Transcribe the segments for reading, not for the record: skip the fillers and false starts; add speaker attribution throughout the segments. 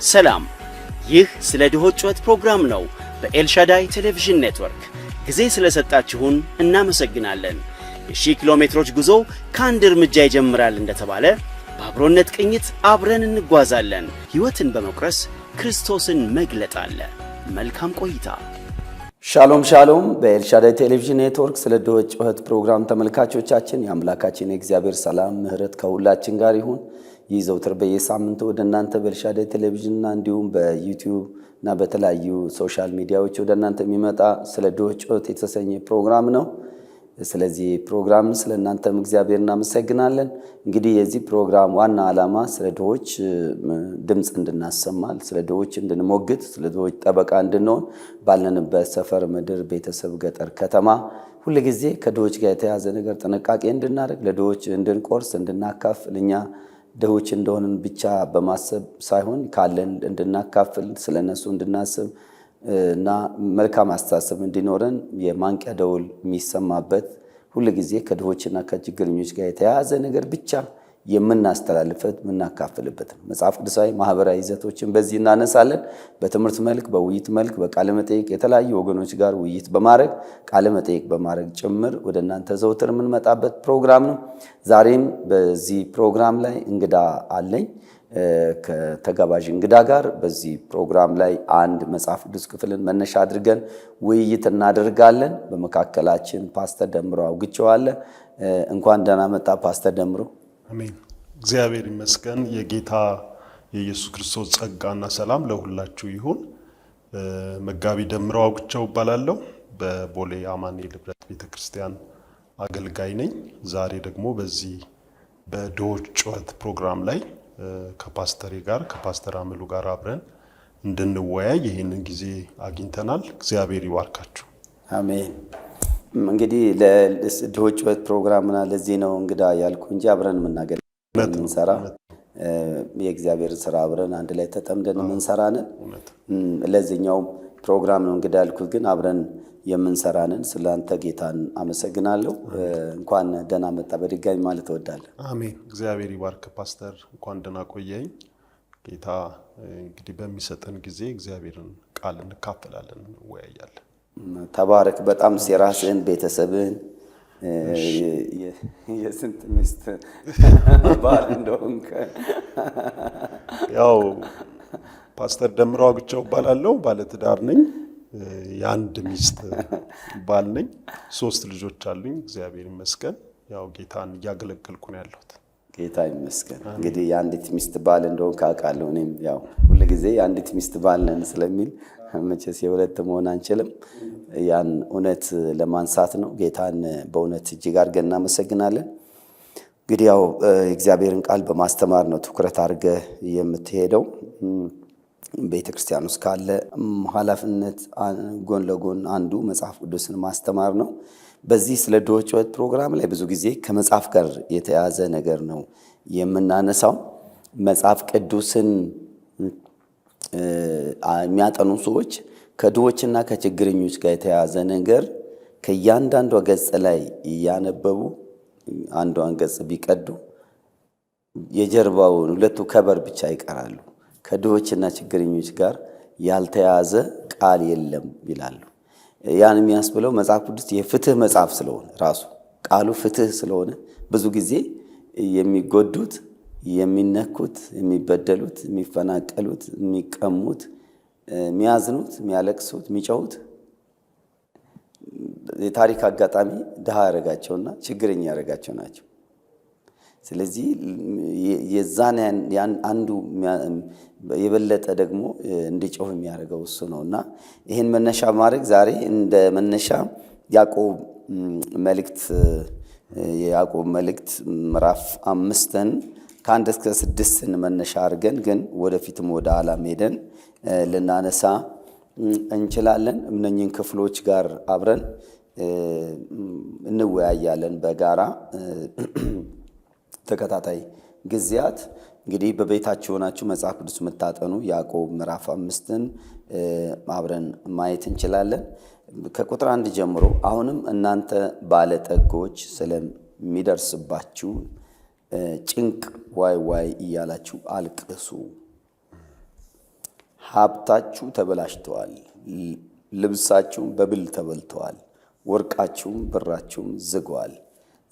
Speaker 1: ሰላም፣ ይህ ስለ ድሆች ጩኸት ፕሮግራም ነው። በኤልሻዳይ ቴሌቪዥን ኔትወርክ ጊዜ ስለሰጣችሁን እናመሰግናለን። የ1000 ኪሎ ሜትሮች ጉዞ ከአንድ እርምጃ ይጀምራል እንደተባለ በአብሮነት ቅኝት አብረን እንጓዛለን። ሕይወትን በመቁረስ ክርስቶስን መግለጥ አለ። መልካም ቆይታ።
Speaker 2: ሻሎም ሻሎም። በኤልሻዳይ ቴሌቪዥን ኔትወርክ ስለ ድሆች ጩኸት ፕሮግራም ተመልካቾቻችን የአምላካችን የእግዚአብሔር ሰላም ምሕረት ከሁላችን ጋር ይሁን። ይህ ዘውትር በየሳምንቱ ወደ እናንተ በኤልሻዳይ ቴሌቪዥን እና እንዲሁም በዩቲዩብ እና በተለያዩ ሶሻል ሚዲያዎች ወደ እናንተ የሚመጣ ስለ ድሆች ጩኸት የተሰኘ ፕሮግራም ነው። ስለዚህ ፕሮግራም ስለ እናንተም እግዚአብሔር እናመሰግናለን። እንግዲህ የዚህ ፕሮግራም ዋና ዓላማ ስለ ድሆች ድምጽ እንድናሰማ፣ ስለ ድሆች እንድንሞግት፣ ስለ ድሆች ጠበቃ እንድንሆን ባለንበት ሰፈር፣ ምድር፣ ቤተሰብ፣ ገጠር፣ ከተማ ሁሉ ጊዜ ከድሆች ጋር የተያዘ ነገር ጥንቃቄ እንድናደርግ፣ ለድሆች እንድንቆርስ፣ እንድናካፍል፣ እኛ ድሆች እንደሆንን ብቻ በማሰብ ሳይሆን ካለን እንድናካፍል፣ ስለነሱ እንድናስብ እና መልካም አስተሳሰብ እንዲኖረን የማንቂያ ደውል የሚሰማበት ሁሉ ጊዜ ከድሆችና ከችግረኞች ጋር የተያያዘ ነገር ብቻ የምናስተላልፈት የምናካፍልበት መጽሐፍ ቅዱሳዊ ማህበራዊ ይዘቶችን በዚህ እናነሳለን። በትምህርት መልክ፣ በውይይት መልክ፣ በቃለ መጠይቅ የተለያዩ ወገኖች ጋር ውይይት በማድረግ ቃለ መጠይቅ በማድረግ ጭምር ወደ እናንተ ዘውትር የምንመጣበት ፕሮግራም ነው። ዛሬም በዚህ ፕሮግራም ላይ እንግዳ አለኝ። ከተጋባዥ እንግዳ ጋር በዚህ ፕሮግራም ላይ አንድ መጽሐፍ ቅዱስ ክፍልን መነሻ አድርገን ውይይት እናደርጋለን። በመካከላችን ፓስተር ደምሮ አውግቸዋለ። እንኳን ደህና መጣ ፓስተር ደምሮ።
Speaker 3: አሜን። እግዚአብሔር ይመስገን። የጌታ የኢየሱስ ክርስቶስ ጸጋና ሰላም ለሁላችሁ ይሁን። መጋቢ ደምሮ አውግቸው እባላለሁ። በቦሌ አማኑኤል ህብረት ቤተክርስቲያን አገልጋይ ነኝ። ዛሬ ደግሞ በዚህ በድሆች ጩኸት ፕሮግራም ላይ ከፓስተር ጋር ከፓስተር አምሉ ጋር አብረን እንድንወያይ ይህንን ጊዜ አግኝተናል። እግዚአብሔር ይባርካችሁ።
Speaker 2: አሜን። እንግዲህ ለድሆች ጩኸት ፕሮግራምና ለዚህ ነው እንግዳ ያልኩ እንጂ አብረን የምንሰራ የእግዚአብሔር ስራ አብረን አንድ ላይ ተጠምደን የምንሰራነን። ለዚህኛው ፕሮግራም ነው እንግዳ ያልኩት፣ ግን አብረን የምንሰራነን። ስላንተ ጌታን አመሰግናለሁ። እንኳን ደህና መጣ በድጋሚ ማለት እወዳለሁ።
Speaker 3: አሜን። እግዚአብሔር ይባርክ ፓስተር፣ እንኳን ደህና ቆየኝ። ጌታ እንግዲህ በሚሰጠን ጊዜ እግዚአብሔርን ቃል እንካፈላለን፣ እንወያያለን።
Speaker 2: ተባረክ። በጣም የራስህን ቤተሰብህን የስንት ሚስት ባል እንደሆንክ
Speaker 3: ያው ፓስተር ደምሮ አውግቸው እባላለሁ። ባለትዳር ነኝ። የአንድ ሚስት ባል ነኝ። 3 ልጆች አሉኝ። እግዚአብሔር ይመስገን። ያው ጌታን እያገለገልኩ ነው ያለሁት።
Speaker 2: ጌታ ይመስገን። እንግዲህ የአንዲት ሚስት ባል እንደሆንክ አውቃለሁ። እኔም ያው ሁሉ ጊዜ የአንዲት ሚስት ባል ነን ስለሚል መቼስ የሁለት መሆን አንችልም። ያን እውነት ለማንሳት ነው። ጌታን በእውነት እጅግ አድርገን እናመሰግናለን። እንግዲህ ያው እግዚአብሔርን ቃል በማስተማር ነው ትኩረት አድርገህ የምትሄደው። ቤተክርስቲያን ውስጥ ካለ ኃላፊነት ጎን ለጎን አንዱ መጽሐፍ ቅዱስን ማስተማር ነው። በዚህ ስለ ድሆች ጩኸት ፕሮግራም ላይ ብዙ ጊዜ ከመጽሐፍ ጋር የተያዘ ነገር ነው የምናነሳው። መጽሐፍ ቅዱስን የሚያጠኑ ሰዎች ከድሆችና ከችግረኞች ጋር የተያዘ ነገር ከእያንዳንዱ ገጽ ላይ እያነበቡ አንዷን ገጽ ቢቀዱ የጀርባውን 2 ከበር ብቻ ይቀራሉ። ከድሆችና ችግረኞች ጋር ያልተያዘ ቃል የለም ይላሉ። ያን የሚያስብለው መጽሐፍ ቅዱስ የፍትህ መጽሐፍ ስለሆነ ራሱ ቃሉ ፍትህ ስለሆነ ብዙ ጊዜ የሚጎዱት፣ የሚነኩት፣ የሚበደሉት፣ የሚፈናቀሉት፣ የሚቀሙት፣ የሚያዝኑት፣ የሚያለቅሱት፣ የሚጮሁት የታሪክ አጋጣሚ ድሃ ያደረጋቸውና ችግረኛ ያደረጋቸው ናቸው። ስለዚህ የዛን ያን አንዱ የበለጠ ደግሞ እንዲጮህ የሚያደርገው እሱ ነውና ይሄን መነሻ ማድረግ ዛሬ እንደ መነሻ ያዕቆብ መልእክት ምዕራፍ 5 ከ1 እስከ 6 መነሻ አድርገን ግን ወደፊትም ወደ ኋላም ሄደን ልናነሳ እንችላለን። እነኚህን ክፍሎች ጋር አብረን እንወያያለን በጋራ ተከታታይ ጊዜያት። እንግዲህ በቤታችሁ ሆናችሁ መጽሐፍ ቅዱስ የምታጠኑ ያዕቆብ ምዕራፍ 5 አብረን ማየት እንችላለን። ከቁጥር 1 ጀምሮ አሁንም እናንተ ባለጠጎች ስለሚደርስባችሁ ጭንቅ ዋይ ዋይ እያላችሁ አልቅሱ። ሀብታችሁ ተበላሽተዋል፣ ልብሳችሁም በብል ተበልተዋል፣ ወርቃችሁም ብራችሁም ዝጓል።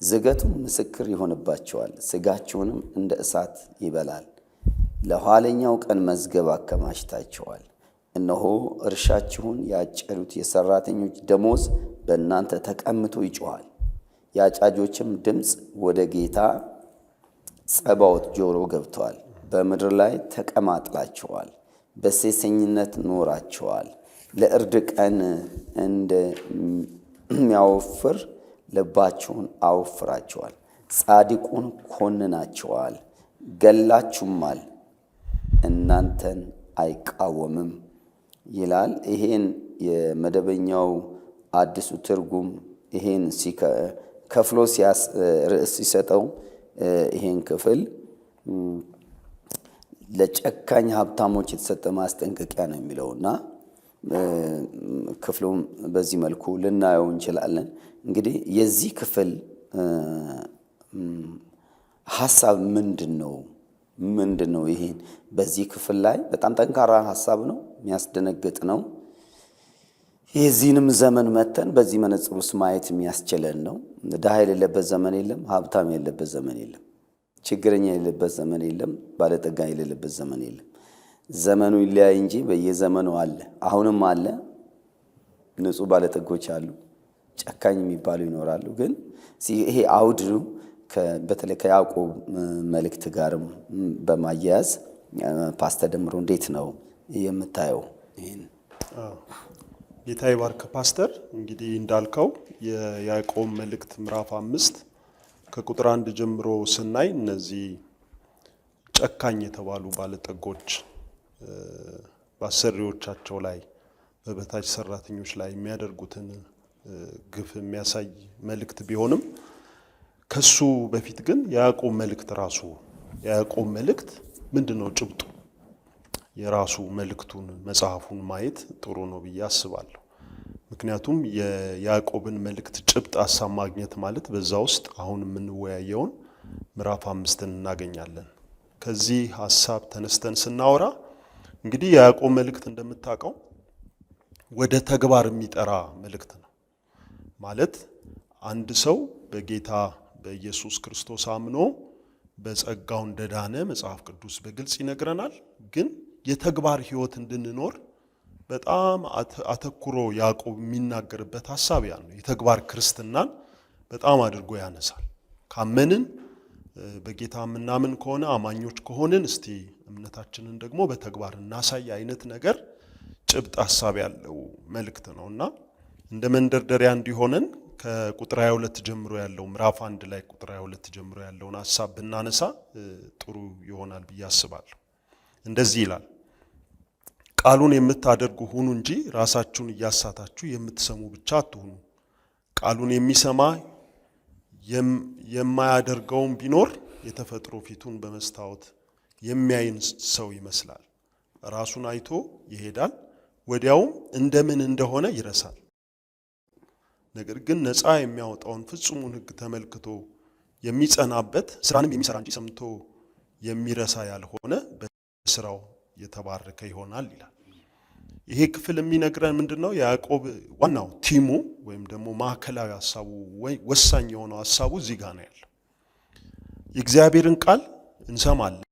Speaker 2: ዝገቱም ምስክር ይሆንባቸዋል፣ ሥጋችሁንም እንደ እሳት ይበላል። ለኋለኛው ቀን መዝገብ አከማችታችኋል። እነሆ እርሻችሁን ያጨዱት የሠራተኞች ደሞዝ በእናንተ ተቀምቶ ይጮኻል። የአጫጆችም ድምፅ ወደ ጌታ ጸባዖት ጆሮ ገብተዋል። በምድር ላይ ተቀማጥላችኋል፣ በሴሰኝነት ኖራችኋል። ለእርድ ቀን እንደሚያወፍር ልባችሁን አወፍራችኋል። ጻድቁን ኮንናችኋል፣ ገላችሁማል፣ እናንተን አይቃወምም ይላል። ይሄን የመደበኛው አዲሱ ትርጉም ይሄን ከፍሎ ርዕስ ሲሰጠው ይሄን ክፍል ለጨካኝ ሀብታሞች የተሰጠ ማስጠንቀቂያ ነው የሚለውና ክፍሉም በዚህ መልኩ ልናየው እንችላለን። እንግዲህ የዚህ ክፍል ሐሳብ ምንድን ነው? ይሄን በዚህ ክፍል ላይ በጣም ጠንካራ ሐሳብ ነው፣ የሚያስደነግጥ ነው። የዚህንም ዘመን መተን በዚህ መነጽር ውስጥ ማየት የሚያስችለን ነው። ድሃ የሌለበት ዘመን የለም፣ ሀብታም የሌለበት ዘመን የለም፣ ችግረኛ የሌለበት ዘመን የለም፣ ባለጠጋ የሌለበት ዘመን የለም። ዘመኑ ይለያይ እንጂ በየዘመኑ አለ፣ አሁንም አለ። ንጹህ ባለጠጎች አሉ፣ ጨካኝ የሚባሉ ይኖራሉ። ግን ይሄ አውድ በተለይ ከያዕቆብ መልእክት ጋርም በማያያዝ ፓስተር ደምሮ እንዴት ነው የምታየው? ይሄን
Speaker 3: ጌታ ይባርክ ፓስተር። እንግዲህ እንዳልከው የያዕቆብ መልእክት ምዕራፍ 5 ከቁጥር 1 ጀምሮ ስናይ እነዚህ ጨካኝ የተባሉ ባለጠጎች በአሰሪዎቻቸው ላይ በበታች ሰራተኞች ላይ የሚያደርጉትን ግፍ የሚያሳይ መልእክት ቢሆንም ከሱ በፊት ግን የያዕቆብ መልእክት ምንድነው ጭብጡ? የራሱ መልእክቱን መጽሐፉን ማየት ጥሩ ነው ብዬ አስባለሁ። ምክንያቱም የያዕቆብን መልእክት ጭብጥ ሐሳብ ማግኘት ማለት በዛ ውስጥ አሁን የምንወያየውን ምዕራፍ 5ን እናገኛለን። ከዚህ ሐሳብ ተነስተን ስናወራ እንግዲህ የያዕቆብ መልእክት እንደምታውቀው ወደ ተግባር የሚጠራ መልእክት ነው። ማለት አንድ ሰው በጌታ በኢየሱስ ክርስቶስ አምኖ በጸጋው እንደዳነ መጽሐፍ ቅዱስ በግልጽ ይነግረናል። ግን የተግባር ሕይወት እንድንኖር በጣም አተኩሮ ያዕቆብ የሚናገርበት ሐሳብ ያ ነው። የተግባር ክርስትናን በጣም አድርጎ ያነሳል። ካመንን በጌታ የምናምን ከሆነ አማኞች ከሆንን እስቲ እምነታችንን ደግሞ በተግባር እናሳይ አይነት ነገር ጭብጥ ሐሳብ ያለው መልእክት ነውና እንደ መንደርደሪያ እንዲሆነን ከቁጥር 22 ጀምሮ ያለው ምዕራፍ 1 ላይ ቁጥር 22 ጀምሮ ያለውን ሐሳብ ብናነሳ ጥሩ ይሆናል ብዬ አስባለሁ። እንደዚህ ይላል፣ ቃሉን የምታደርጉ ሁኑ እንጂ ራሳችሁን እያሳታችሁ የምትሰሙ ብቻ አትሁኑ። ቃሉን የሚሰማ የማያደርገውም ቢኖር የተፈጥሮ ፊቱን በመስታወት የሚያይን ሰው ይመስላል። ራሱን አይቶ ይሄዳል፣ ወዲያውም እንደምን እንደሆነ ይረሳል። ነገር ግን ነፃ የሚያወጣውን ፍጹሙን ሕግ ተመልክቶ የሚጸናበት ስራንም የሚሰራ እንጂ ሰምቶ የሚረሳ ያልሆነ በስራው የተባረከ ይሆናል ይላል። ይሄ ክፍል የሚነግረን ምንድነው? ያዕቆብ ዋናው ቲሙ ወይም ደግሞ ማዕከላዊ ሐሳቡ ወሳኝ የሆነው ሐሳቡ እዚህ ጋር ነው ያለው። የእግዚአብሔርን ቃል እንሰማለን፣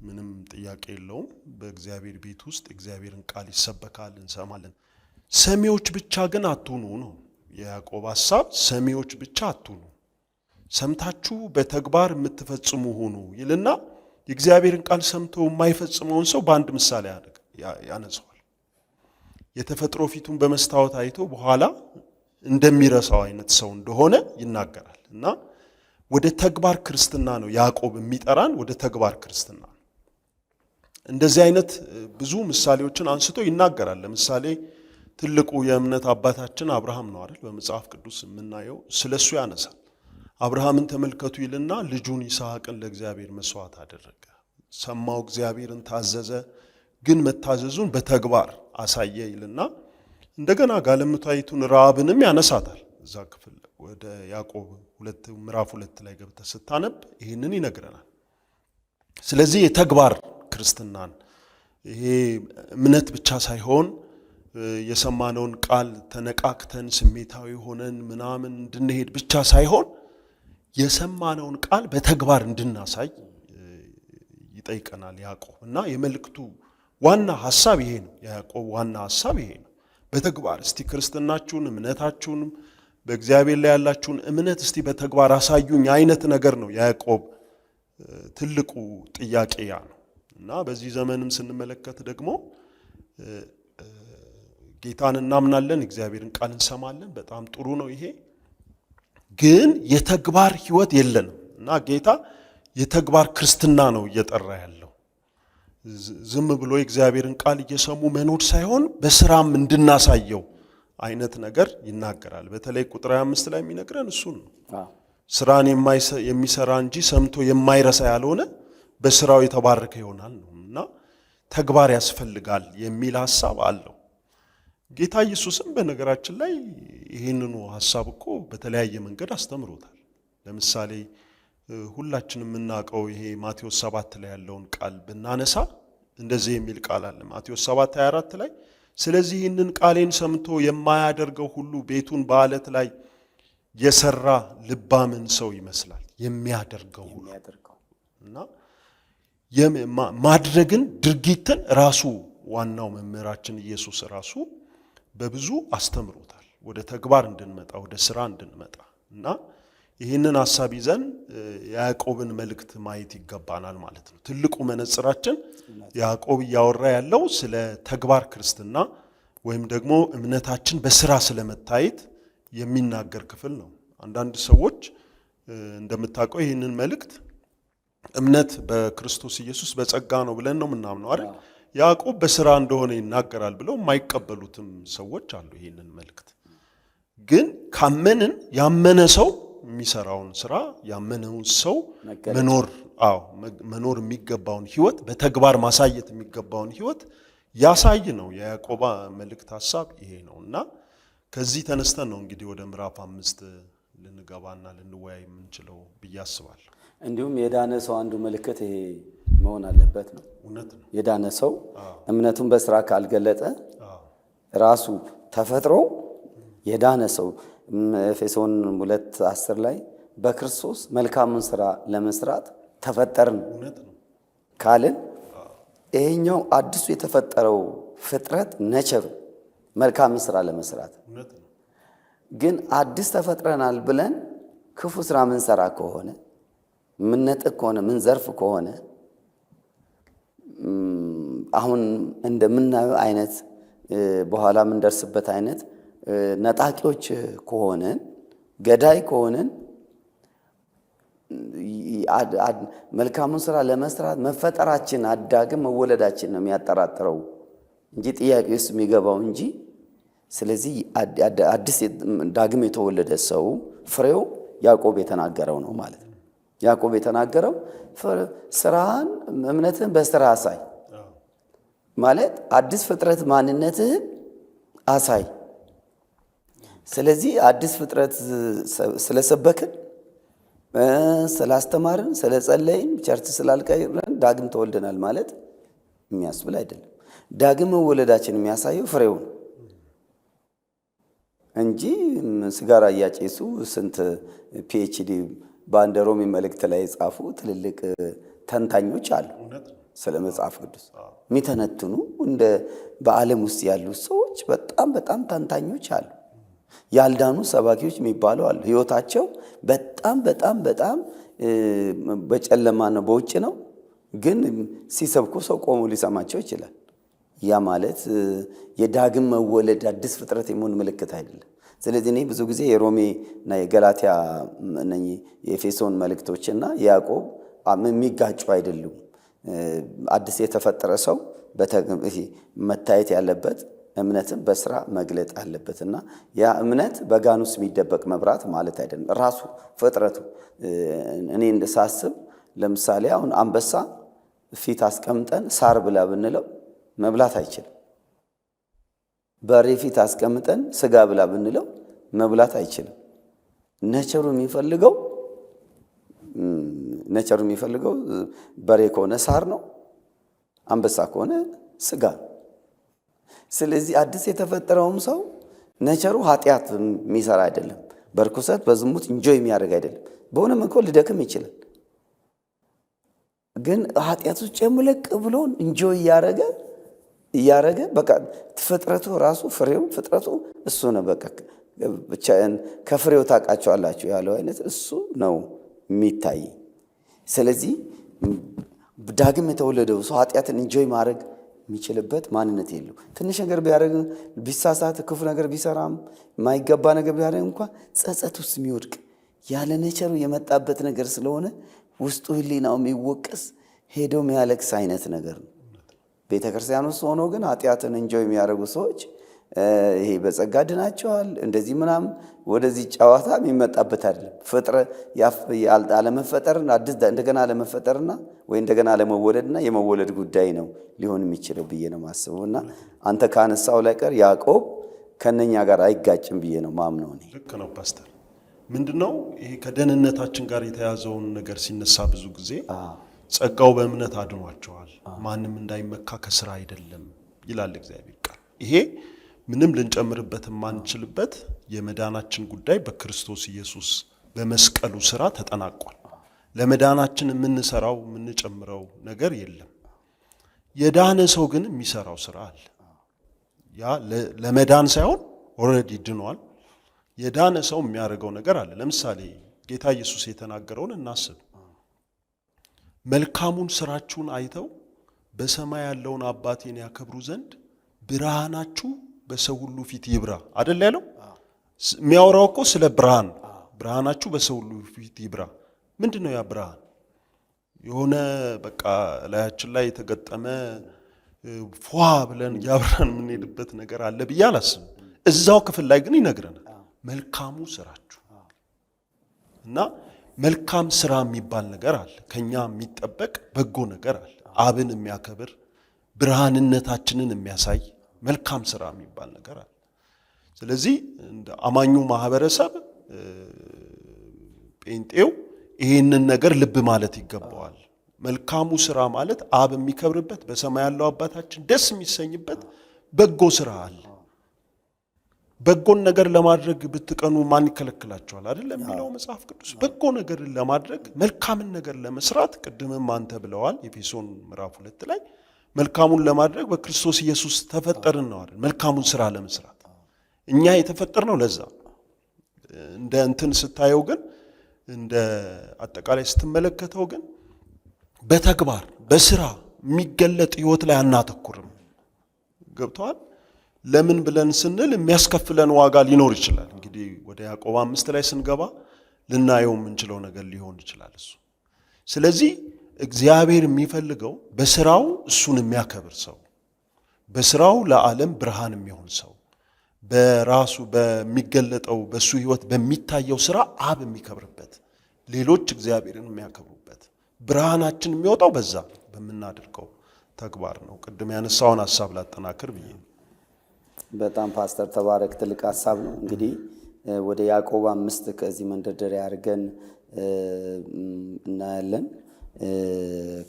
Speaker 3: ምንም ጥያቄ የለውም። በእግዚአብሔር ቤት ውስጥ እግዚአብሔርን ቃል ይሰበካል፣ እንሰማለን። ሰሚዎች ብቻ ግን አትሁኑ ነው የያዕቆብ ሐሳብ። ሰሚዎች ብቻ አትሁኑ፣ ሰምታችሁ በተግባር የምትፈጽሙ ሁኑ ይልና የእግዚአብሔርን ቃል ሰምቶ የማይፈጽመውን ሰው በአንድ ምሳሌ ያነሳዋል። የተፈጥሮ ፊቱን በመስታወት አይቶ በኋላ እንደሚረሳው አይነት ሰው እንደሆነ ይናገራል። እና ወደ ተግባር ክርስትና ነው ያዕቆብ የሚጠራን፣ ወደ ተግባር ክርስትና ነው። እንደዚህ አይነት ብዙ ምሳሌዎችን አንስቶ ይናገራል። ለምሳሌ ትልቁ የእምነት አባታችን አብርሃም ነው አይደል? በመጽሐፍ ቅዱስ የምናየው ስለሱ ያነሳል። አብርሃምን ተመልከቱ ይልና ልጁን ይስሐቅን ለእግዚአብሔር መስዋዕት አደረገ። ሰማው፣ እግዚአብሔርን ታዘዘ፣ ግን መታዘዙን በተግባር አሳየ ይልና እንደገና ጋለሞታይቱን ረዓብንም ያነሳታል። እዛ ክፍል ወደ ያዕቆብ ምዕራፍ 2 ላይ ገብተህ ስታነብ ይህንን ይነግረናል። ስለዚህ የተግባር ክርስትናን ይሄ እምነት ብቻ ሳይሆን የሰማነውን ቃል ተነቃክተን ስሜታዊ ሆነን ምናምን እንድንሄድ ብቻ ሳይሆን የሰማነውን ቃል በተግባር እንድናሳይ ይጠይቀናል ያዕቆብ። እና የመልእክቱ ዋና ሐሳብ ይሄ ነው። ያዕቆብ ዋና ሐሳብ ይሄ ነው። በተግባር እስቲ ክርስትናችሁን እምነታችሁንም በእግዚአብሔር ላይ ያላችሁን እምነት እስቲ በተግባር አሳዩኝ አይነት ነገር ነው ያዕቆብ ትልቁ ጥያቄ ያ ነው። እና በዚህ ዘመንም ስንመለከት ደግሞ ጌታን እናምናለን፣ እግዚአብሔርን ቃል እንሰማለን፣ በጣም ጥሩ ነው ይሄ። ግን የተግባር ህይወት የለንም። እና ጌታ የተግባር ክርስትና ነው እየጠራ ያለው። ዝም ብሎ የእግዚአብሔርን ቃል እየሰሙ መኖር ሳይሆን በስራም እንድናሳየው አይነት ነገር ይናገራል። በተለይ ቁጥር 25 ላይ የሚነግረን እሱን ነው። ስራን የሚሰራ እንጂ ሰምቶ የማይረሳ ያልሆነ በስራው የተባረከ ይሆናል ነው። እና ተግባር ያስፈልጋል የሚል ሐሳብ አለው። ጌታ ኢየሱስም በነገራችን ላይ ይህንኑ ሐሳብ እኮ በተለያየ መንገድ አስተምሮታል። ለምሳሌ ሁላችንም የምናውቀው ይሄ ማቴዎስ 7 ላይ ያለውን ቃል ብናነሳ እንደዚህ የሚል ቃል አለ። ማቴዎስ 7:24 ላይ ስለዚህ ይህንን ቃሌን ሰምቶ የማያደርገው ሁሉ ቤቱን በአለት ላይ የሰራ ልባምን ሰው ይመስላል። የሚያደርገው ሁሉ እና ማድረግን ድርጊትን ራሱ ዋናው መምህራችን ኢየሱስ ራሱ በብዙ አስተምሮታል። ወደ ተግባር እንድንመጣ፣ ወደ ስራ እንድንመጣ እና ይህንን ሐሳብ ይዘን ያዕቆብን መልእክት ማየት ይገባናል ማለት ነው። ትልቁ መነጽራችን ያዕቆብ እያወራ ያለው ስለ ተግባር ክርስትና ወይም ደግሞ እምነታችን በስራ ስለመታየት የሚናገር ክፍል ነው። አንዳንድ ሰዎች እንደምታውቀው ይህንን መልእክት እምነት በክርስቶስ ኢየሱስ በጸጋ ነው ብለን ነው የምናምነው አይደል? ያዕቆብ በስራ እንደሆነ ይናገራል ብለው የማይቀበሉትም ሰዎች አሉ። ይህንን መልእክት ግን ካመንን ያመነ ሰው የሚሰራውን ስራ ያመነውን ሰው መኖር የሚገባውን ህይወት በተግባር ማሳየት የሚገባውን ህይወት ያሳይ ነው። የያዕቆብ መልእክት ሐሳብ ይሄ ነው። እና ከዚህ ተነስተን ነው እንግዲህ ወደ ምዕራፍ 5 ልንገባና ልንወያይ የምንችለው ብዬ አስባለሁ።
Speaker 2: እንዲሁም የዳነ ሰው አንዱ ምልክት ይሄ መሆን አለበት ነው።
Speaker 3: እውነት ነው።
Speaker 2: የዳነ ሰው እምነቱን በስራ ካልገለጠ ራሱ ተፈጥሮ የዳነ ሰው ኤፌሶን 2:10 ላይ በክርስቶስ መልካምን ስራ ለመስራት ተፈጠርን ካልን ይሄኛው አዲሱ የተፈጠረው ፍጥረት ነቸሩ መልካምን ስራ ለመስራት ግን አዲስ ተፈጥረናል ብለን ክፉ ስራ ምን ሰራ ከሆነ ምን ነጥቅ ከሆነ ምን ዘርፍ ከሆነ አሁን እንደምናየው አይነት በኋላ ምን ደርስበት አይነት ነጣቂዎች ከሆነን ገዳይ ከሆነን መልካሙን ስራ ለመስራት መፈጠራችን አዳግም መወለዳችን ነው የሚያጠራጥረው እንጂ ጥያቄ ውስጥ የሚገባው እንጂ። ስለዚህ አዲስ ዳግም የተወለደ ሰው ፍሬው ያዕቆብ የተናገረው ነው ማለት ነው። ያዕቆብ የተናገረው ስራን እምነትን በስራ አሳይ ማለት አዲስ ፍጥረት ማንነትህን አሳይ። ስለዚህ አዲስ ፍጥረት ስለሰበክን ስላስተማርን ስለጸለይን ቸርች ስላልቀረን ዳግም ተወልደናል ማለት የሚያስብል አይደለም። ዳግም መወለዳችን የሚያሳየው ፍሬው ነው እንጂ ሲጋራ እያጨሱ ስንት ፒኤችዲ በአንድ ሮሜ መልእክት ላይ የጻፉ ትልልቅ ተንታኞች አሉ። ስለ መጽሐፍ ቅዱስ የሚተነትኑ እንደ በዓለም ውስጥ ያሉ ሰዎች በጣም በጣም ተንታኞች አሉ። ያልዳኑ ሰባኪዎች የሚባሉ አሉ። ህይወታቸው በጣም በጣም በጣም በጨለማ ነው፣ በውጭ ነው። ግን ሲሰብኩ ሰው ቆሞ ሊሰማቸው ይችላል። ያ ማለት የዳግም መወለድ አዲስ ፍጥረት የመሆን ምልክት አይደለም። ስለዚህ እኔ ብዙ ጊዜ የሮሜ እና የገላትያ የኤፌሶን መልእክቶችና ያዕቆብ የሚጋጩ አይደሉም። አዲስ የተፈጠረ ሰው መታየት ያለበት እምነትን በስራ መግለጥ አለበትና ያ እምነት በጋን ውስጥ የሚደበቅ መብራት ማለት አይደለም። ራሱ ፍጥረቱ እኔ እንደሳስብ ለምሳሌ አሁን አንበሳ ፊት አስቀምጠን ሳር ብላ ብንለው መብላት አይችልም። በሬ ፊት አስቀምጠን ስጋ ብላ ብንለው መብላት አይችልም። ነቸሩ የሚፈልገው በሬ ከሆነ ሳር ነው፣ አንበሳ ከሆነ ስጋ ነው። ስለዚህ አዲስ የተፈጠረውም ሰው ነቸሩ ኃጢአት የሚሰራ አይደለም። በርኩሰት በዝሙት እንጆይ የሚያደርግ አይደለም። በሆነ መልኩ ሊደክም ይችላል። ግን ኃጢአቱ ጨምለቅ ብሎ እንጆይ እያረገ በቃ ፍጥረቱ ራሱ ፍሬው ፍጥረቱ እሱ ነው። በቃ ብቻ ከፍሬው ታውቃቸዋላችሁ ያለው አይነት እሱ ነው የሚታይ። ስለዚህ ዳግም የተወለደው ሰው ኃጢአትን እንጆይ ማድረግ የሚችልበት ማንነት የለው። ትንሽ ነገር ቢያደርግ ቢሳሳት፣ ክፉ ነገር ቢሰራም፣ የማይገባ ነገር ቢያደርግ እንኳን ጸጸት ውስጥ የሚወድቅ ያለ ነቸሩ የመጣበት ነገር ስለሆነ ውስጡ ህሊናው የሚወቀስ ሄዶ የሚያለቅስ አይነት ነገር ነው። ቤተክርስቲያን ውስጥ ሆኖ ግን ኃጢአትን እንጆይ የሚያደርጉ ሰዎች ይሄ በጸጋ ድናቸዋል እንደዚህ ምናምን ወደዚህ ጨዋታ የሚመጣበት አይደለም። አለመፈጠርን አዲስ እንደገና አለመፈጠርና ወይ እንደገና አለመወለድና የመወለድ ጉዳይ ነው ሊሆን የሚችለው ብዬ ነው ማስበውና አንተ ካነሳው ላይ ቀር ያዕቆብ ከነኛ ጋር አይጋጭም ብዬ ነው ማምነው። እኔ
Speaker 3: ልክ ነው ፓስተር። ምንድነው ይሄ ከደህንነታችን ጋር የተያዘውን ነገር ሲነሳ ብዙ ጊዜ ጸጋው በእምነት አድኗቸዋል፣ ማንም እንዳይመካ ከስራ አይደለም ይላል እግዚአብሔር ቃል። ይሄ ምንም ልንጨምርበት የማንችልበት የመዳናችን ጉዳይ በክርስቶስ ኢየሱስ በመስቀሉ ስራ ተጠናቋል። ለመዳናችን የምንሰራው የምንጨምረው ነገር የለም። የዳነ ሰው ግን የሚሰራው ስራ አለ። ያ ለመዳን ሳይሆን ኦልሬዲ ድኗል። የዳነ ሰው የሚያደርገው ነገር አለ። ለምሳሌ ጌታ ኢየሱስ የተናገረውን እናስብ። መልካሙን ስራችሁን አይተው በሰማይ ያለውን አባቴን ያከብሩ ዘንድ ብርሃናችሁ በሰው ሁሉ ፊት ይብራ አይደል ያለው? የሚያወራው እኮ ስለ ብርሃን። ብርሃናችሁ በሰው ሁሉ ፊት ይብራ። ምንድነው ያ ብርሃን? የሆነ በቃ ላያችን ላይ የተገጠመ ፏ ብለን ያብራን የምንሄድበት ነገር አለ ብዬ አላስብም። እዛው ክፍል ላይ ግን ይነግረናል መልካሙ ስራችሁ እና መልካም ስራ የሚባል ነገር አለ። ከኛ የሚጠበቅ በጎ ነገር አለ። አብን የሚያከብር ብርሃንነታችንን የሚያሳይ መልካም ስራ የሚባል ነገር አለ። ስለዚህ እንደ አማኙ ማህበረሰብ ጴንጤው ይሄንን ነገር ልብ ማለት ይገባዋል። መልካሙ ስራ ማለት አብ የሚከብርበት በሰማይ ያለው አባታችን ደስ የሚሰኝበት በጎ ስራ አለ። በጎን ነገር ለማድረግ ብትቀኑ ማን ይከለክላችኋል አይደለም የሚለው መጽሐፍ ቅዱስ። በጎ ነገር ለማድረግ መልካምን ነገር ለመስራት ቅድምም አንተ ብለዋል ኤፌሶን ምዕራፍ 2 ላይ መልካሙን ለማድረግ በክርስቶስ ኢየሱስ ተፈጠርን ነው አይደል? መልካሙን ስራ ለመስራት እኛ የተፈጠርነው ለዛ። እንደ እንትን ስታየው ግን እንደ አጠቃላይ ስትመለከተው ግን በተግባር በስራ የሚገለጥ ህይወት ላይ አናተኩርም። ገብቷል? ለምን ብለን ስንል የሚያስከፍለን ዋጋ ሊኖር ይችላል። እንግዲህ ወደ ያዕቆብ 5 ላይ ስንገባ ልናየው የምንችለው ነገር ሊሆን ይችላል እሱ። ስለዚህ እግዚአብሔር የሚፈልገው በስራው እሱን የሚያከብር ሰው፣ በስራው ለዓለም ብርሃን የሚሆን ሰው፣ በራሱ በሚገለጠው በሱ ህይወት በሚታየው ስራ አብ የሚከብርበት፣ ሌሎች እግዚአብሔርን የሚያከብሩበት፣ ብርሃናችን የሚወጣው በዛ በምናደርገው ተግባር ነው። ቅድም ያነሳውን ሐሳብ ላጠናክር ብዬ።
Speaker 2: በጣም ፓስተር ተባረክ። ትልቅ ሐሳብ ነው። እንግዲህ ወደ ያዕቆብ 5 ከዚህ መንደርደሪያ አድርገን እናያለን።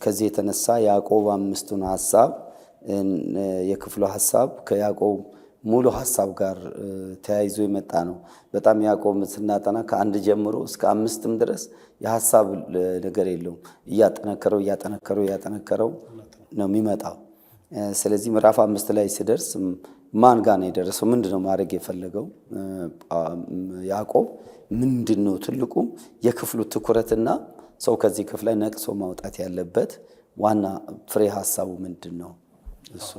Speaker 2: ከዚህ የተነሳ ያዕቆብ 5ቱን ሐሳብ የክፍሉ ሐሳብ ከያዕቆብ ሙሉ ሐሳብ ጋር ተያይዞ የመጣ ነው። በጣም ያዕቆብ ስናጠና ከ1 ጀምሮ እስከ 5 ድረስ የሐሳብ ነገር የለውም። እያጠነከረው ነው የሚመጣው። ስለዚህ ምዕራፍ 5 ላይ ሲደርስ ማን ጋር ነው የደረሰው? ምንድነው ማድረግ የፈለገው ያዕቆብ? ምንድነው ትልቁ የክፍሉ ትኩረትና ሰው ከዚህ ክፍል ላይ ነቅሶ ማውጣት ያለበት ዋና ፍሬ ሐሳቡ ምንድነው? እሱ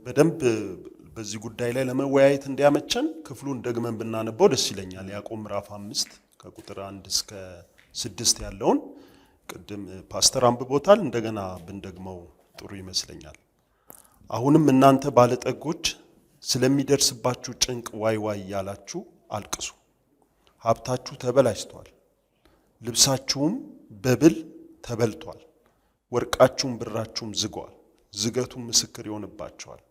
Speaker 3: በደንብ በዚህ ጉዳይ ላይ ለመወያየት እንዲያመቸን ክፍሉን ደግመን ብናነበው ደስ ይለኛል። ያዕቆብ ምዕራፍ 5 ከቁጥር 1 እስከ 6 ያለውን ቅድም ፓስተር አንብቦታል። እንደገና ብንደግመው ጥሩ ይመስለኛል። አሁንም እናንተ ባለጠጎች ስለሚደርስባችሁ ጭንቅ ዋይ ዋይ ያላችሁ አልቅሱ። ሀብታችሁ ተበላሽቷል፣ ልብሳችሁም በብል ተበልቷል፣ ወርቃችሁም ብራችሁም ዝጓል፣ ዝገቱም ምስክር ይሆንባችኋል።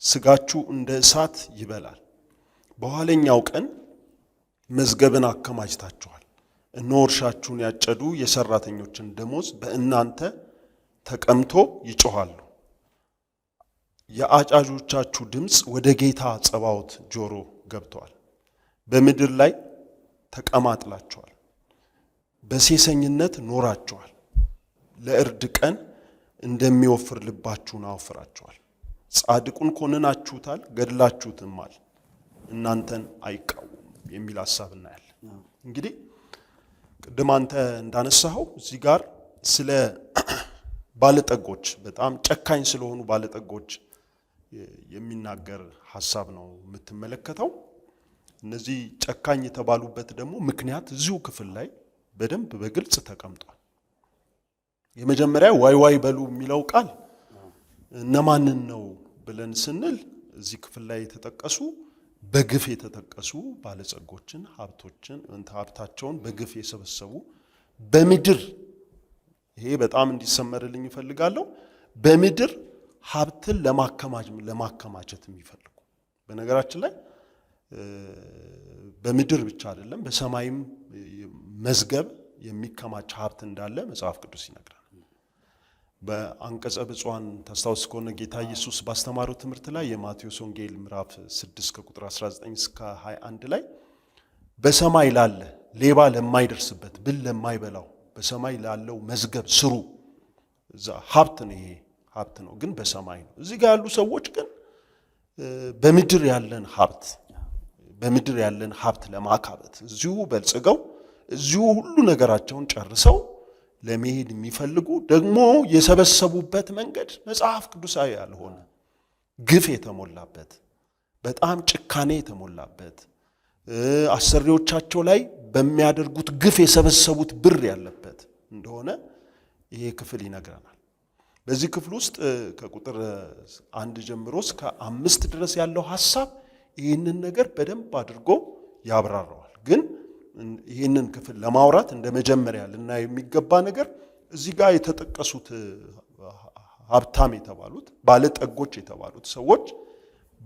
Speaker 3: ስጋችሁ እንደ እሳት ይበላል። በኋለኛው ቀን መዝገብን አከማችታችኋል። እነሆ እርሻችሁን ያጨዱ የሰራተኞችን ደሞዝ በእናንተ ተቀምቶ ይጮኻሉ። የአጫጆቻችሁ ድምፅ ወደ ጌታ ጸባዖት ጆሮ ገብቷል። በምድር ላይ ተቀማጥላችኋል፣ በሴሰኝነት ኖራችኋል። ለእርድ ቀን እንደሚወፍር ልባችሁን አወፍራችኋል። ጻድቁን ኮንናችሁታል፣ ገድላችሁትማል፣ እናንተን አይቃወሙም የሚል ሐሳብ እናያለን። እንግዲህ ቅድም አንተ እንዳነሳኸው እዚህ ጋር ስለ ባለጠጎች በጣም ጨካኝ ስለሆኑ ባለጠጎች የሚናገር ሐሳብ ነው የምትመለከተው። እነዚህ ጨካኝ የተባሉበት ደግሞ ምክንያት እዚሁ ክፍል ላይ በደንብ በግልጽ ተቀምጧል። የመጀመሪያ ዋይ ዋይ በሉ የሚለው ቃል እነማንን ነው ብለን ስንል እዚህ ክፍል ላይ የተጠቀሱ በግፍ የተጠቀሱ ባለጸጎችን ሀብታቸውን በግፍ የሰበሰቡ በምድር ይሄ በጣም እንዲሰመርልኝ ይፈልጋለሁ። በምድር ሀብትን ለማከማቸት የሚፈልጉ በነገራችን ላይ በምድር ብቻ አይደለም በሰማይም መዝገብ የሚከማች ሀብት እንዳለ መጽሐፍ ቅዱስ ይነግራል። በአንቀጸ ብፁዓን ታስታውስ ከሆነ ጌታ ኢየሱስ ባስተማረው ትምህርት ላይ የማቴዎስ ወንጌል ምዕራፍ 6 ከቁጥር 19 እስከ 21 ላይ በሰማይ ላለ ሌባ ለማይደርስበት ብል ለማይበላው በሰማይ ላለው መዝገብ ስሩ። እዛ ሀብት ነው፣ ይሄ ሀብት ነው ግን በሰማይ ነው። እዚህ ጋር ያሉ ሰዎች ግን በምድር ያለን ሀብት ለማካበት እዚሁ በልጽገው እዚሁ ሁሉ ነገራቸውን ጨርሰው ለመሄድ የሚፈልጉ ደግሞ የሰበሰቡበት መንገድ መጽሐፍ ቅዱሳዊ ያልሆነ ግፍ የተሞላበት በጣም ጭካኔ የተሞላበት አሰሪዎቻቸው ላይ በሚያደርጉት ግፍ የሰበሰቡት ብር ያለበት እንደሆነ ይሄ ክፍል ይነግረናል። በዚህ ክፍል ውስጥ ከቁጥር 1 ጀምሮ እስከ 5 ድረስ ያለው ሐሳብ ይህንን ነገር በደንብ አድርጎ ያብራራዋል። ግን ይህንን ክፍል ለማውራት እንደ መጀመሪያ ልናየው የሚገባ ነገር እዚህ ጋር የተጠቀሱት ሀብታም የተባሉት ባለጠጎች የተባሉት ሰዎች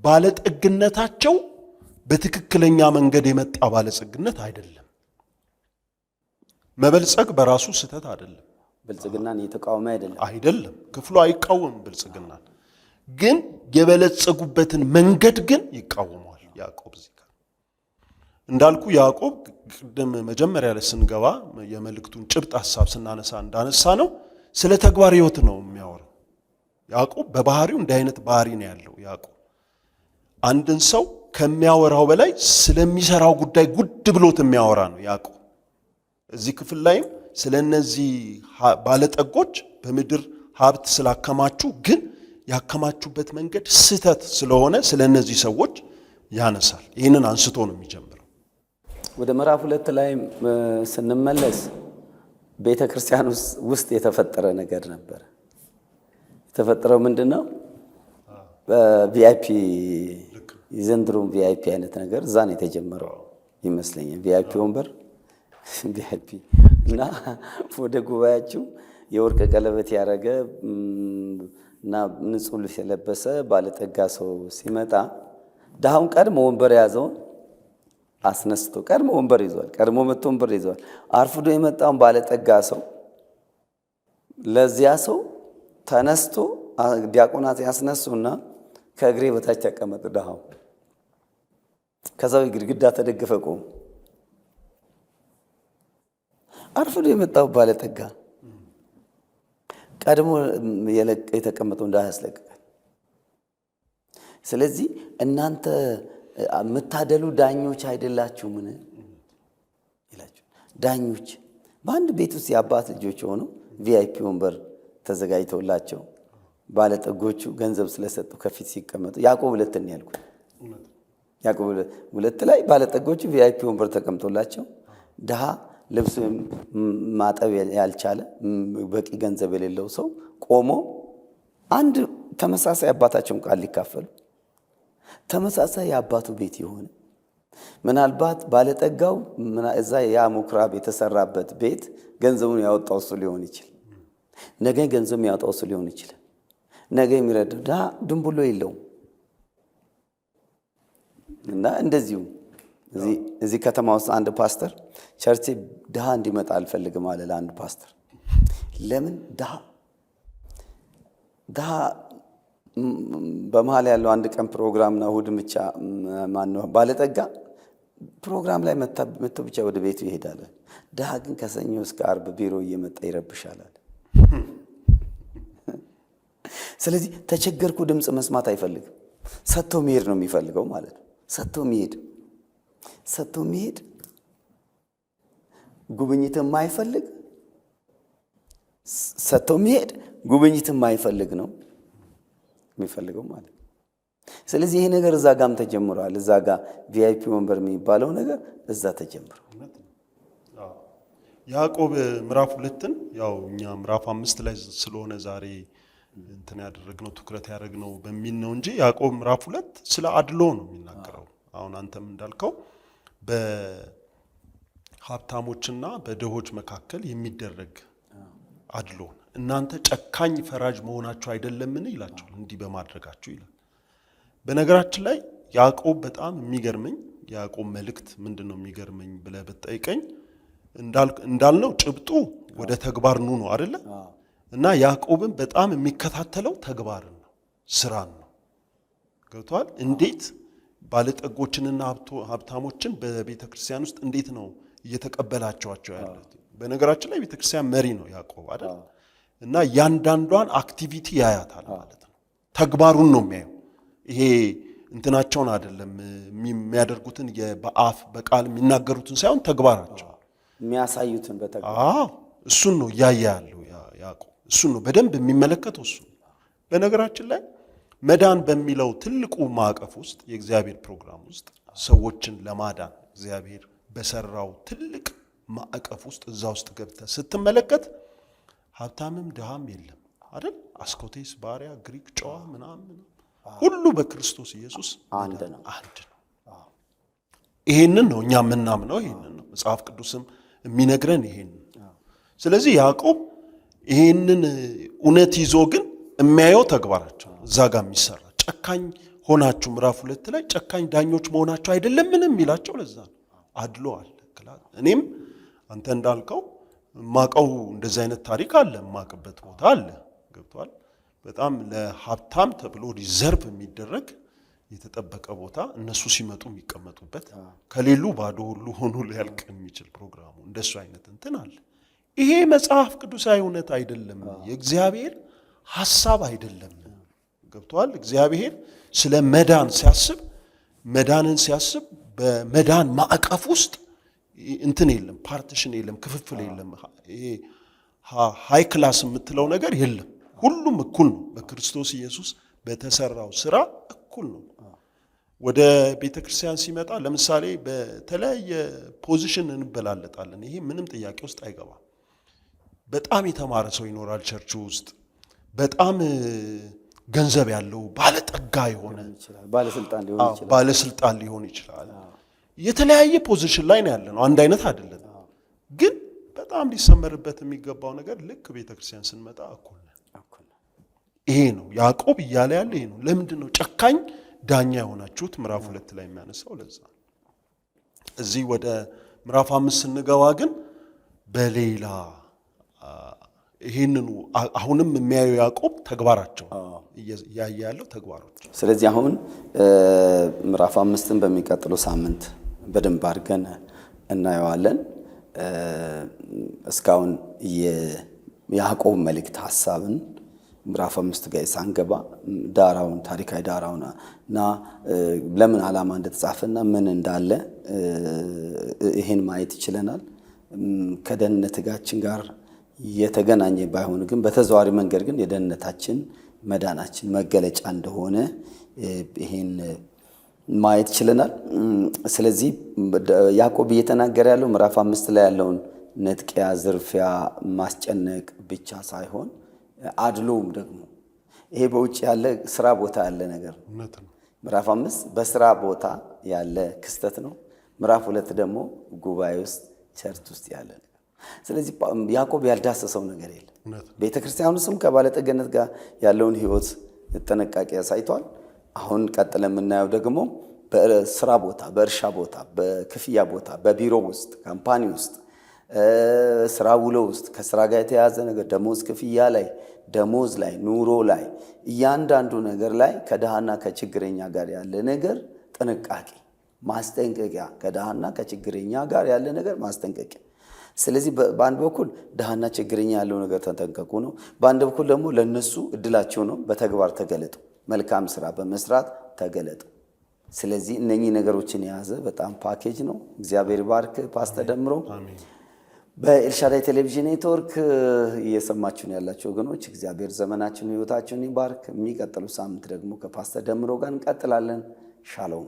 Speaker 3: ባለጠግነታቸው በትክክለኛ መንገድ የመጣ ባለጸግነት አይደለም። መበልጸግ በራሱ ስህተት አይደለም።
Speaker 2: ብልጽግናን የተቃወመ
Speaker 3: አይደለም። ክፍሉ አይቃወም ብልጽግናን፣ ግን የበለጸጉበትን መንገድ ግን ይቃወማል ያዕቆብ። እዚህ ጋር እንዳልኩ ያዕቆብ ቅድም መጀመሪያ ላይ ስንገባ የመልእክቱን ጭብጥ ሐሳብ ስናነሳ እንዳነሳ ነው ስለ ተግባር ሕይወት ነው የሚያወራው። ያዕቆብ በባህሪው እንዲህ አይነት ባህሪ ነው ያለው። ያዕቆብ አንድን ሰው ከሚያወራው በላይ ስለሚሰራው ጉዳይ ጉድ ብሎት የሚያወራ ነው ያዕቆብ። እዚህ ክፍል ላይም ስለ እነዚህ ባለጠጎች በምድር ሀብት ስላከማቹ ግን ያከማቹበት መንገድ ስህተት ስለሆነ ስለ እነዚህ ሰዎች ያነሳል። ይህንን አንስቶ ነው የሚጀምረው።
Speaker 2: ወደ ምዕራፍ 2 ላይ ስንመለስ ቤተ ክርስቲያን ውስጥ የተፈጠረ ነገር ነበር። የተፈጠረው ምንድነው? በቪአይፒ የዘንድሮም ቪአይፒ አይነት ነገር እዛ ነው የተጀመረው ይመስለኛል። ቪአይፒ ወንበር ቪአይፒ እና ወደ ጉባኤያችሁ የወርቅ ቀለበት ያደረገ እና ንጹህ ልብስ የለበሰ ባለጠጋ ሰው ሲመጣ ድሃውን ቀድሞ ወንበር የያዘውን አስነስቶ ቀድሞ ወንበር ይዟል። ቀድሞ መጥቶ ወንበር ይዟል። አርፍዶ የመጣውን ባለጠጋ ሰው ለዚያ ሰው ተነስቶ ዲያቆናት ያስነሱና ከእግሬ በታች ተቀመጥ ድሃው። ከዛው ግድግዳ ተደግፈ ቆሙ። አርፍዶ የመጣው ባለጠጋ ቀድሞ የተቀመጠው ድሃ ያስለቅቃል። ስለዚህ እናንተ የምታደሉ ዳኞች አይደላችሁምን ይላችሁ። ዳኞች በአንድ ቤት ውስጥ የአባት ልጆች ሆነው ቪአይፒ ወንበር ተዘጋጅተውላቸው ባለጠጎቹ ገንዘብ ስለሰጡ ከፊት ሲቀመጡ ያዕቆብ 2 ነው ያልኩት። ያዕቆብ 2 ላይ ባለጠጎቹ ቪአይፒ ወንበር ተቀምጦላቸው ድሃ ልብስ ማጠብ ያልቻለ በቂ ገንዘብ የሌለው ሰው ቆሞ አንድ ተመሳሳይ አባታቸውን ቃል ሊካፈሉ ተመሳሳይ የአባቱ ቤት የሆነ ምናልባት ባለጠጋው እዛ ያ ምኩራብ የተሰራበት ቤት ገንዘቡን ያወጣው እሱ ሊሆን ይችላል። ነገ ገንዘቡን ያወጣው እሱ ሊሆን ይችላል። ነገ የሚረዳው ድሃ ድንቡሎ የለውም። እና እንደዚሁ እዚህ ከተማ ውስጥ አንድ ፓስተር ቸርች ድሃ እንዲመጣ አልፈልግም አለ ለአንድ ፓስተር። ለምን? ድሃ በመሃል ያለው አንድ ቀን ፕሮግራምና እሑድን ብቻ ማነው ባለጠጋ ፕሮግራም ላይ መጥቶ ብቻ ወደ ቤቱ ይሄዳል። ድሃ ግን ከሰኞ እስከ ዓርብ ቢሮ እየመጣ ይረብሻል። ስለዚህ ተቸገርኩ ድምፅ መስማት አይፈልግም። ሰጥቶ መሄድ ነው የሚፈልገው ማለት ነው። ሰጥቶ መሄድ ጉብኝት የማይፈልግ ሰጥቶ መሄድ ጉብኝት የማይፈልግ ነው የሚፈልገው ማለት ነው። ስለዚህ ይሄ ነገር እዛ ጋም ተጀምሯል። እዛ ጋ ቪአይፒ ወንበር የሚባለው ነገር እዛ ተጀምሯል።
Speaker 3: ያዕቆብ ምዕራፍ 2ን ያው እኛ ምዕራፍ 5 ላይ ስለሆነ ዛሬ እንትን ያደረግነው ትኩረት ያደረግነው በሚል ነው እንጂ ያዕቆብ ምዕራፍ 2 ስለ አድሎ ነው የሚናገረው። አሁን አንተም እንዳልከው በሀብታሞችና በድሆች መካከል የሚደረግ አድሎ እናንተ ጨካኝ ፈራጅ መሆናችሁ አይደለምን ይላቸዋል፣ እንዲህ በማድረጋችሁ ይላል። በነገራችን ላይ ያዕቆብ በጣም የሚገርመኝ ያዕቆብ መልእክት ምንድነው የሚገርመኝ ብለህ ብትጠይቀኝ እንዳልነው ጭብጡ ወደ ተግባር ኑ ነው አይደለ? እና ያዕቆብን በጣም የሚከታተለው ተግባርን ነው፣ ስራን ነው። ገብቷል? እንዴት ባለጠጎችንና ሀብታሞችን በቤተ ክርስቲያን ውስጥ እንዴት ነው እየተቀበላቸዋቸው ያሉት? በነገራችን ላይ ቤተ ክርስቲያን መሪ ነው ያዕቆብ አይደል? እና ያንዳንዷን አክቲቪቲ ያያታል ማለት ነው። ተግባሩን ነው የሚያየው። ይሄ እንትናቸውን አይደለም የሚያደርጉትን በአፍ በቃል የሚናገሩትን ሳይሆን ተግባራቸው
Speaker 2: የሚያሳዩትን በተግባር
Speaker 3: እሱን ነው እያየ ያለው ያዕቆብ። እሱን ነው በደንብ የሚመለከተው እሱ። በነገራችን ላይ መዳን በሚለው ትልቁ ማዕቀፍ ውስጥ የእግዚአብሔር ፕሮግራም ውስጥ ሰዎችን ለማዳን እግዚአብሔር በሰራው ትልቅ ማዕቀፍ ውስጥ እዛ ውስጥ ገብተህ ስትመለከት ሀብታምም ድሃም የለም አይደል? አስኮቴስ፣ ባሪያ፣ ግሪክ፣ ጨዋ ምናምን ሁሉ በክርስቶስ ኢየሱስ አንድ ነው። ይሄንን ነው እኛ የምናምነው፣ ይሄንን ነው መጽሐፍ ቅዱስም የሚነግረን ይሄንን። ስለዚህ ያዕቆብ ይሄንን እውነት ይዞ ግን የሚያየው ተግባራቸው እዛ ጋር የሚሰራ ጨካኝ ሆናችሁ ምዕራፍ 2 ላይ ጨካኝ ዳኞች መሆናችሁ አይደለም ምንም ይላቸው። ለዛ ነው አድሎ አለ። እኔም አንተ እንዳልከው ማቀው እንደዚህ አይነት ታሪክ አለ፣ ማቀበት ቦታ አለ። ገብቷል? በጣም ለሀብታም ተብሎ ሪዘርቭ የሚደረግ የተጠበቀ ቦታ እነሱ ሲመጡ የሚቀመጡበት ከሌሉ ባዶ ሁሉ ሆኖ ሊያልቅ የሚችል ፕሮግራሙ እንደሱ አይነት እንትን አለ። ይሄ መጽሐፍ ቅዱሳዊ እውነት አይደለም፣ የእግዚአብሔር ሐሳብ አይደለም። ገብቷል? እግዚአብሔር ስለ መዳን ሲያስብ መዳንን ሲያስብ በመዳን ማዕቀፍ ውስጥ እንትን የለም፣ ፓርቲሽን የለም፣ ክፍፍል የለም። ይሄ ሃይ ክላስ የምትለው ነገር የለም። ሁሉም እኩል ነው። በክርስቶስ ኢየሱስ በተሰራው ስራ እኩል ነው። ወደ ቤተ ክርስቲያን ሲመጣ ለምሳሌ በተለያየ ፖዚሽን እንበላለጣለን። ይሄ ምንም ጥያቄ ውስጥ አይገባም። በጣም የተማረ ሰው ይኖራል ቸርች ውስጥ፣ በጣም ገንዘብ ያለው ባለጠጋ የሆነ ባለስልጣን ሊሆን ይችላል። የተለያየ ፖዚሽን ላይ ነው ያለነው፣ አንድ አይነት አይደለም። ግን በጣም ሊሰመርበት የሚገባው ነገር ልክ ቤተ ክርስቲያን ስንመጣ እኩል ነን። ይሄ ነው ያዕቆብ እያለ ያለ ይሄ ነው። ለምንድን ነው ጨካኝ ዳኛ የሆናችሁት? ምዕራፍ 2 ላይ የሚያነሳው ለዛ። እዚህ ወደ ምዕራፍ 5 ስንገባ ግን በሌላ ይሄንኑ አሁንም የሚያየው ያዕቆብ ተግባራቸው እያየ ያለው ተግባሮች።
Speaker 2: ስለዚህ አሁን ምዕራፍ 5ን በሚቀጥለው ሳምንት በደንብ አድርገን እናየዋለን። እስካሁን የያዕቆብ መልእክት ሐሳብን ምዕራፍ 5 ጋር ሳንገባ ዳራውን ታሪካዊ ዳራውን እና ለምን ዓላማ እንደተጻፈና ምን እንዳለ ይሄን ማየት ይችለናል። ከደህንነት ጋችን ጋር የተገናኘ ባይሆን ግን በተዘዋዋሪ መንገድ ግን የደህንነታችን መዳናችን መገለጫ እንደሆነ ይሄን ማየት ይችለናል። ስለዚህ ያዕቆብ እየተናገረ ያለው ምዕራፍ 5 ላይ ያለውን ነጥቂያ፣ ዝርፊያ፣ ማስጨነቅ ብቻ ሳይሆን አድሎም ደግሞ ይሄ በውጭ ያለ ስራ ቦታ ያለ ነገር ነው። ምዕራፍ 5 በስራ ቦታ ያለ ክስተት ነው። ምዕራፍ 2 ደግሞ ጉባኤ ውስጥ ቸርች ውስጥ ያለ ነገር። ስለዚህ ያዕቆብ ያልዳሰሰው ነገር የለም። ቤተክርስቲያኑ ስም ከባለጠግነት ጋር ያለውን ህይወት ጥንቃቄ ያሳይቷል። አሁን ቀጥለ የምናየው ደግሞ በስራ ቦታ፣ በእርሻ ቦታ፣ በክፍያ ቦታ፣ በቢሮ ውስጥ፣ ካምፓኒ ውስጥ፣ ስራ ውሎ ውስጥ ከስራ ጋር የተያያዘ ነገር ደሞዝ ክፍያ ላይ ደሞዝ ላይ፣ ኑሮ ላይ፣ እያንዳንዱ ነገር ላይ ከድሃና ከችግረኛ ጋር ያለ ነገር ጥንቃቄ፣ ማስጠንቀቂያ፣ ከድሃና ከችግረኛ ጋር ያለ ነገር ማስጠንቀቂያ። ስለዚህ በአንድ በኩል ድሃና ችግረኛ ያለው ነገር ተጠንቀቁ ነው። በአንድ በኩል ደግሞ ለነሱ እድላቸው ነው፣ በተግባር ተገለጡ፣ መልካም ስራ በመስራት ተገለጡ። ስለዚህ እነኚህ ነገሮችን የያዘ በጣም ፓኬጅ ነው። እግዚአብሔር ባርክ ፓስተር ደምሮ። በኤልሻዳይ ቴሌቪዥን ኔትወርክ እየሰማችሁን ያላችሁ ወገኖች እግዚአብሔር ዘመናችሁን ህይወታችሁን ይባርክ። የሚቀጥሉ ሳምንት ደግሞ ከፓስተር ደምሮ ጋር እንቀጥላለን። ሻሎም።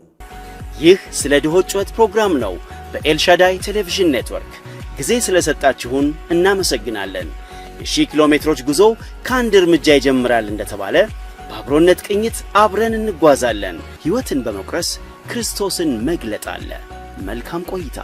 Speaker 1: ይህ ስለ ድሆች ጩኸት ፕሮግራም ነው። በኤልሻዳይ ቴሌቪዥን ኔትወርክ ጊዜ ስለሰጣችሁን እናመሰግናለን። የ1000 ኪሎ ሜትሮች ጉዞ ከአንድ እርምጃ ይጀምራል እንደተባለ በአብሮነት ቅኝት አብረን እንጓዛለን። ሕይወትን በመቁረስ ክርስቶስን መግለጥ አለ። መልካም ቆይታ።